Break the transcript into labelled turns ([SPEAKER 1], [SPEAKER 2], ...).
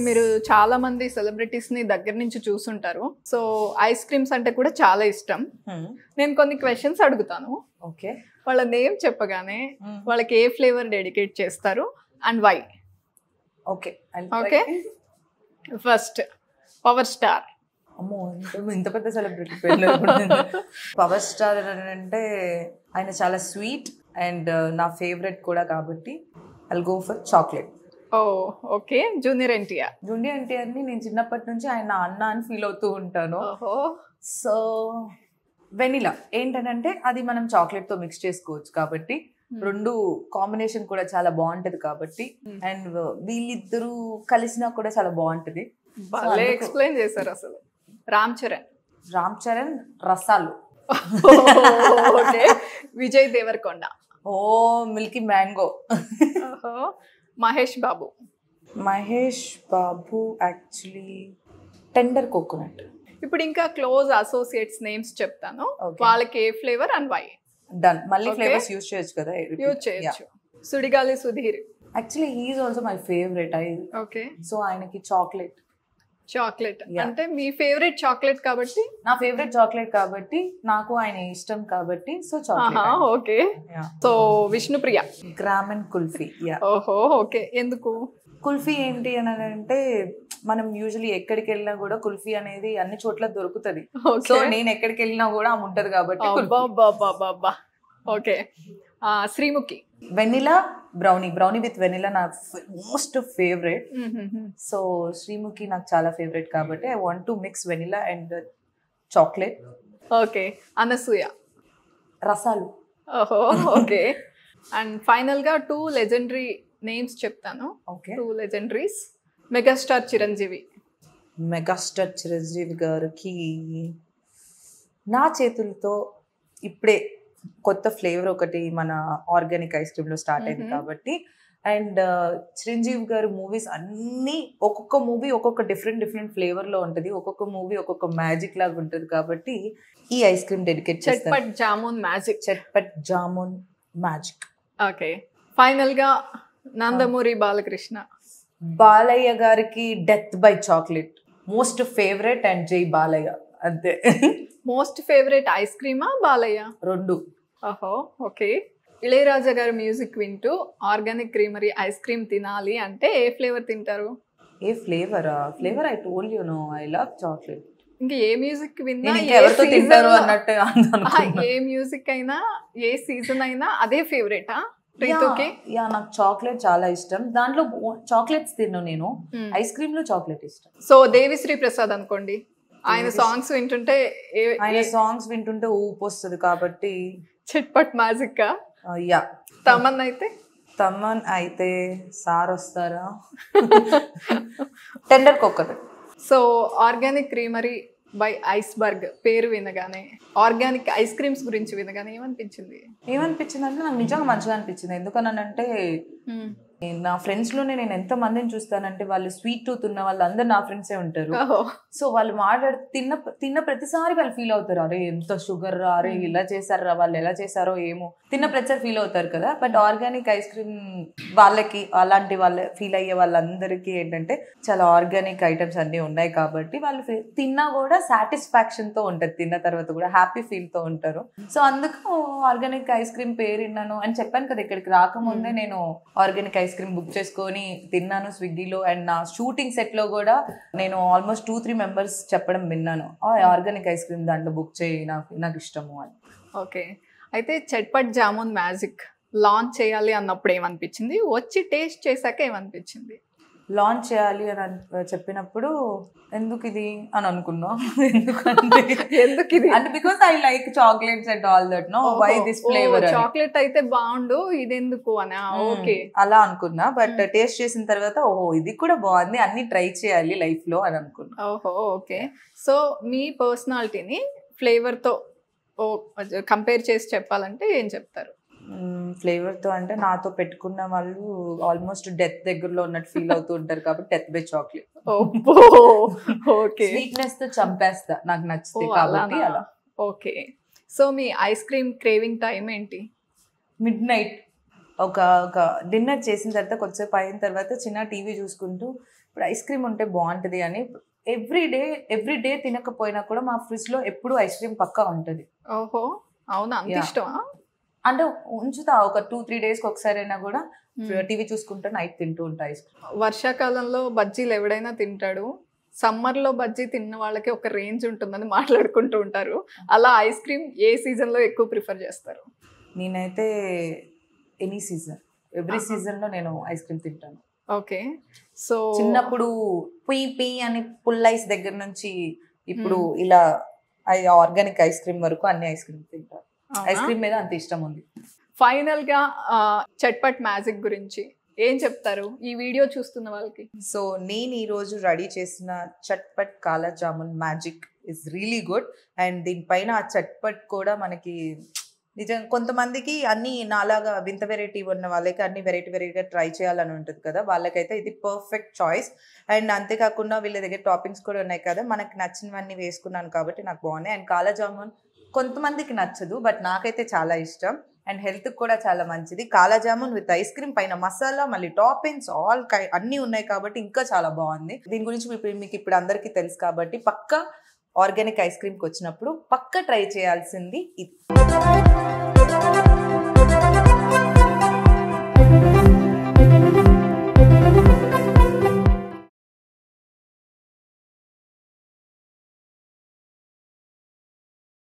[SPEAKER 1] మీరు చాలా మంది సెలబ్రిటీస్ ని దగ్గర నుంచి చూసుంటారు. సో ఐస్ క్రీమ్స్ అంటే కూడా చాలా ఇష్టం. నేను కొన్ని క్వశ్చన్స్ అడుగుతాను.
[SPEAKER 2] ఓకే.
[SPEAKER 1] వాళ్ళ నేమ్ చెప్పగానే వాళ్ళకి ఏ ఫ్లేవర్ డెడికేట్ చేస్తారు and why?
[SPEAKER 2] Okay.
[SPEAKER 1] Okay. First power star.
[SPEAKER 2] అమ్మో, ఇంత పెద్ద సెలబ్రిటీ పేర్లు. పవర్ స్టార్ అంటే ఆయన చాలా స్వీట్ అండ్ నా ఫేవరెట్ కూడా కాబట్టి I'll go for chocolate.
[SPEAKER 1] Oh okay. Junior NTR.
[SPEAKER 2] Junior ఎన్టీఆర్ని నేను చిన్నప్పటి నుంచి ఆయన అన్న అని ఫీల్ అవుతూ ఉంటాను. సో వెనిలా ఏంటంటే అది మనం చాక్లెట్తో మిక్స్ చేసుకోవచ్చు కాబట్టి రెండు కాంబినేషన్ కూడా చాలా బాగుంటది కాబట్టి అండ్ వీళ్ళిద్దరూ కలిసినా కూడా చాలా బాగుంటది.
[SPEAKER 1] భలే ఎక్స్ప్లెయిన్ చేశారు అసలు. రామ్ చరణ్ రసాలు. ఓకే. విజయ్ దేవరకొండ.
[SPEAKER 2] ఓ milky mango.
[SPEAKER 1] Mahesh Babu
[SPEAKER 2] actually tender coconut.
[SPEAKER 1] ఇప్పుడు ఇంకా క్లోజ్ అసోసియేట్స్ నేమ్స్ చెప్తాను. వాళ్ళకి ఏ ఫ్లేవర్ అండ్ వై?
[SPEAKER 2] డన్. మళ్ళీ ఫ్లేవర్స్ యూజ్ చేయొచ్చు కదా?
[SPEAKER 1] యూజ్ చేయొచ్చు. Sudigali Sudheer.
[SPEAKER 2] Actually he is also my favourite.
[SPEAKER 1] Okay.
[SPEAKER 2] So ఆయనకి చాక్లెట్
[SPEAKER 1] అంటే మీ ఫేవరెట్ చాక్లెట్ కాబట్టి? నా
[SPEAKER 2] ఫేవరెట్ చాక్లెట్ కాబట్టి, నాకు ఆయన ఇష్టం కాబట్టి so chocolate.
[SPEAKER 1] Okay. So Vishnupriya.
[SPEAKER 2] గ్రామన్ కుల్ఫీ.
[SPEAKER 1] ఓహో ఓకే. ఎందుకు
[SPEAKER 2] కుల్ఫీ ఏంటి అని అంటే మనం యూజువలీ ఎక్కడికి వెళ్ళినా కూడా కుల్ఫీ అనేది అన్ని చోట్ల దొరుకుతుంది. సో నేను ఎక్కడికి వెళ్ళినా కూడా ఆమె ఉంటది కాబట్టి.
[SPEAKER 1] Okay. Sreemukhi.
[SPEAKER 2] Vanilla brownie with vanilla నా మోస్ట్ ఫేవరెట్. సో శ్రీముఖి నాకు చాలా ఫేవరెట్ కాబట్టి I want to mix vanilla and chocolate.
[SPEAKER 1] Okay. Anasuya.
[SPEAKER 2] రసాలు.
[SPEAKER 1] ఓహో ఓకే. అండ్ ఫైనల్ గా 2 లెజెండరీ నేమ్స్ చెప్తాను.
[SPEAKER 2] ఓకే.
[SPEAKER 1] 2 లెజెండరీస్. మెగాస్టార్ చిరంజీవి
[SPEAKER 2] గారికి నా చేతులతో ఇప్పుడే కొత్త ఫ్లేవర్ ఒకటి మన ఆర్గానిక్ ఐస్ క్రీమ్ లో స్టార్ట్ అయింది కాబట్టి అండ్ చిరంజీవి గారు మూవీస్ అన్ని ఒక్కొక్క మూవీ ఒక్కొక్క డిఫరెంట్ ఫ్లేవర్ లో ఉంటది. ఒక్కొక్క మూవీ ఒక్కొక్క మ్యాజిక్ లాగా ఉంటది కాబట్టి ఈ ఐస్ క్రీమ్ డెడికేట్ చేస్తాను. Chatpat jamun magic.
[SPEAKER 1] Okay. Final గా నందమూరి
[SPEAKER 2] బాలయ్య గారికి death by chocolate most favourite and జై బాలయ్య. అంతే.
[SPEAKER 1] మోస్ట్ ఫేవరెట్ ఐస్ క్రీమా బాలయ్య?
[SPEAKER 2] రెండు.
[SPEAKER 1] ఓహో ఓకే. ఇళయరాజా గారు మ్యూజిక్ వింటూ ఆర్గానిక్ క్రీమరీ ఐస్ క్రీమ్ తినాలి అంటే ఏ ఫ్లేవర్ తింటారు?
[SPEAKER 2] ఏ flavour I told you know I love chocolate.
[SPEAKER 1] ఇంకా ఏ మ్యూజిక్ విన్నా
[SPEAKER 2] ఎవరితో తింటారు అన్నట్టు.
[SPEAKER 1] ఏ మ్యూజిక్ అయినా ఏ సీజన్ అయినా అదే ఫేవరెటా?
[SPEAKER 2] నాకు చాక్లెట్ చాలా ఇష్టం. దాంట్లో చాక్లెట్స్ తిన్నాను నేను. ఐస్ క్రీమ్ లో చాక్లెట్ ఇష్టం.
[SPEAKER 1] సో దేవిశ్రీ ప్రసాద్ అనుకోండి, ఆయన సాంగ్స్ వింటుంటే
[SPEAKER 2] ఊపు వస్తుంది కాబట్టి
[SPEAKER 1] చట్పట్ మ్యాజిక్. తమన్ అయితే సార్ వస్తారా? Tender coconut. So organic creamery by iceberg పేరు వినగానే, ఆర్గానిక్ ఐస్ క్రీమ్స్ గురించి వినగానే ఏమనిపించింది
[SPEAKER 2] అంటే నాకు నిజంగా మంచిగా అనిపించింది. ఎందుకనంటే నా ఫ్రెండ్స్ లోనే నేను ఎంత మందిని చూస్తానంటే వాళ్ళు స్వీట్ టూత్ ఉన్న వాళ్ళందరూ నా ఫ్రెండ్సే ఉంటారు. సో వాళ్ళు తిన్న ప్రతిసారి వాళ్ళు ఫీల్ అవుతారు, అరే ఎంత షుగర్ రా, అరే ఇలా చేశారా, వాళ్ళు ఎలా చేశారో ఏమో, తిన్న ప్రతిసారి ఫీల్ అవుతారు కదా. బట్ ఆర్గానిక్ ఐస్ క్రీమ్ వాళ్ళకి అలాంటి ఫీల్ అయ్యే వాళ్ళందరికీ ఏంటంటే చాలా ఆర్గానిక్ ఐటమ్స్ అన్ని ఉన్నాయి కాబట్టి వాళ్ళు తిన్నా కూడా సాటిస్ఫాక్షన్ తో ఉంటది, తిన్న తర్వాత కూడా హ్యాపీ ఫీల్ తో ఉంటారు. సో అందుకు ఆర్గానిక్ ఐస్ క్రీమ్ పేరు విన్నాను అని చెప్పాను కదా. ఇక్కడికి రాకముందే నేను ఆర్గానిక్ ఐస్ క్రీమ్ బుక్ చేసుకొని తిన్నాను స్విగ్గీలో. అండ్ నా షూటింగ్ సెట్ లో కూడా నేను ఆల్మోస్ట్ 2-3 మెంబర్స్ చెప్పడం విన్నాను, ఆర్గానిక్ ఐస్ క్రీమ్ దాంట్లో బుక్ చేయి, నాకు ఇష్టము అని.
[SPEAKER 1] ఓకే. అయితే చట్పట్ జామున్ మ్యాజిక్ లాంచ్ చేయాలి అన్నప్పుడు ఏమనిపించింది? వచ్చి టేస్ట్ చేశాక ఏమనిపించింది?
[SPEAKER 2] లాంచ్ చేయాలి అని చెప్పినప్పుడు ఎందుకు ఇది అని అనుకున్నా. ఎందుకంటే because I like chocolates and all that. No why this flavour,
[SPEAKER 1] chocolate అయితే బాగుండు ఇది ఎందుకు అని. ఓకే
[SPEAKER 2] అలా అనుకున్నా. బట్ టేస్ట్ చేసిన తర్వాత ఓహో ఇది కూడా బాగుంది, అన్ని ట్రై చేయాలి లైఫ్ లో అని అనుకున్నా.
[SPEAKER 1] ఓహో ఓకే. సో మీ పర్సనాలిటీని ఫ్లేవర్ తో కంపేర్ చేసి చెప్పాలంటే ఏం చెప్తారు?
[SPEAKER 2] ఫ్లేవర్ తో అంటే నాతో పెట్టుకున్న వాళ్ళు ఆల్మోస్ట్ డెత్ దగ్గరలో ఉన్నట్టు ఫీల్ అవుతూ ఉంటారు కాబట్టి డెత్ బై చాక్లెట్. స్వీట్నెస్ తో చంపేస్తా నాకు నచ్చితే కాబట్టి అలా.
[SPEAKER 1] ఓకే. సో మీ ఐస్ క్రీమ్ క్రేవింగ్ టైం ఏంటి?
[SPEAKER 2] మిడ్ నైట్ ఒక డిన్నర్ చేసిన తర్వాత కొద్దిసేపు అయిన తర్వాత చిన్న టీవీ చూసుకుంటూ ఇప్పుడు ఐస్ క్రీమ్ ఉంటే బాగుంటుంది అని ఎవ్రీ డే తినకపోయినా కూడా మా ఫ్రిడ్జ్ లో ఎప్పుడు ఐస్ క్రీమ్ పక్కా ఉంటుంది.
[SPEAKER 1] ఓహో, అవునా, అంత ఇష్టమా?
[SPEAKER 2] అంటే ఉంచుతా ఒక 2-3 డేస్కి ఒకసారి అయినా కూడా టీవీ చూసుకుంటూ నైట్ తింటూ ఉంటా ఐస్ క్రీమ్.
[SPEAKER 1] వర్షాకాలంలో బజ్జీలు ఎవడైనా తింటాడు, సమ్మర్ లో బజ్జీ తిన్న వాళ్ళకి ఒక రేంజ్ ఉంటుందని మాట్లాడుకుంటూ ఉంటారు. అలా ఐస్ క్రీమ్ ఏ సీజన్ లో ఎక్కువ ప్రిఫర్ చేస్తారు?
[SPEAKER 2] నేనైతే ఎనీ సీజన్, ఎవ్రీ సీజన్ లో నేను ఐస్ క్రీమ్ తింటాను.
[SPEAKER 1] ఓకే, సో
[SPEAKER 2] చిన్నప్పుడు పీ అని పుల్ ఐస్ దగ్గర నుంచి ఇప్పుడు ఇలా ఆర్గానిక్ ఐస్ క్రీమ్ వరకు అన్ని ఐస్ క్రీమ్ తింటాను. ఐస్ క్రీమ్ మీద అంత ఇష్టం ఉంది.
[SPEAKER 1] ఫైనల్ గా చట్పట్ మ్యాజిక్ గురించి ఏం చెప్తారు ఈ వీడియో చూస్తున్న వాళ్ళకి?
[SPEAKER 2] సో నేను ఈ రోజు రెడీ చేసిన చట్పట్ కాలా jamun magic is really good. And దీనిపైన ఆ చట్పట్ కూడా మనకి నిజం కొంతమందికి అన్ని నాలాగా వింత వెరైటీ ఉన్న వాళ్ళకి అన్ని వెరైటీగా ట్రై చేయాలని ఉంటుంది కదా, వాళ్ళకైతే ఇది పర్ఫెక్ట్ చాయిస్. అండ్ అంతేకాకుండా వీళ్ళ దగ్గర టాపింగ్స్ కూడా ఉన్నాయి కదా, మనకి నచ్చినవన్నీ వేసుకున్నాను కాబట్టి నాకు బాగున్నాయి. అండ్ కాలా జామున్ కొంతమందికి నచ్చదు, బట్ నాకైతే చాలా ఇష్టం. అండ్ హెల్త్ కూడా చాలా మంచిది. కాలా జామున్ విత్ ఐస్ క్రీమ్, పైన మసాలా, మళ్ళీ టాపింగ్స్ అన్నీ ఉన్నాయి కాబట్టి ఇంకా చాలా బాగుంది. దీని గురించి మీకు ఇప్పుడు అందరికీ తెలుసు కాబట్టి పక్కా ఆర్గానిక్ ఐస్ క్రీమ్కి వచ్చినప్పుడు పక్కా ట్రై చేయాల్సింది ఇది.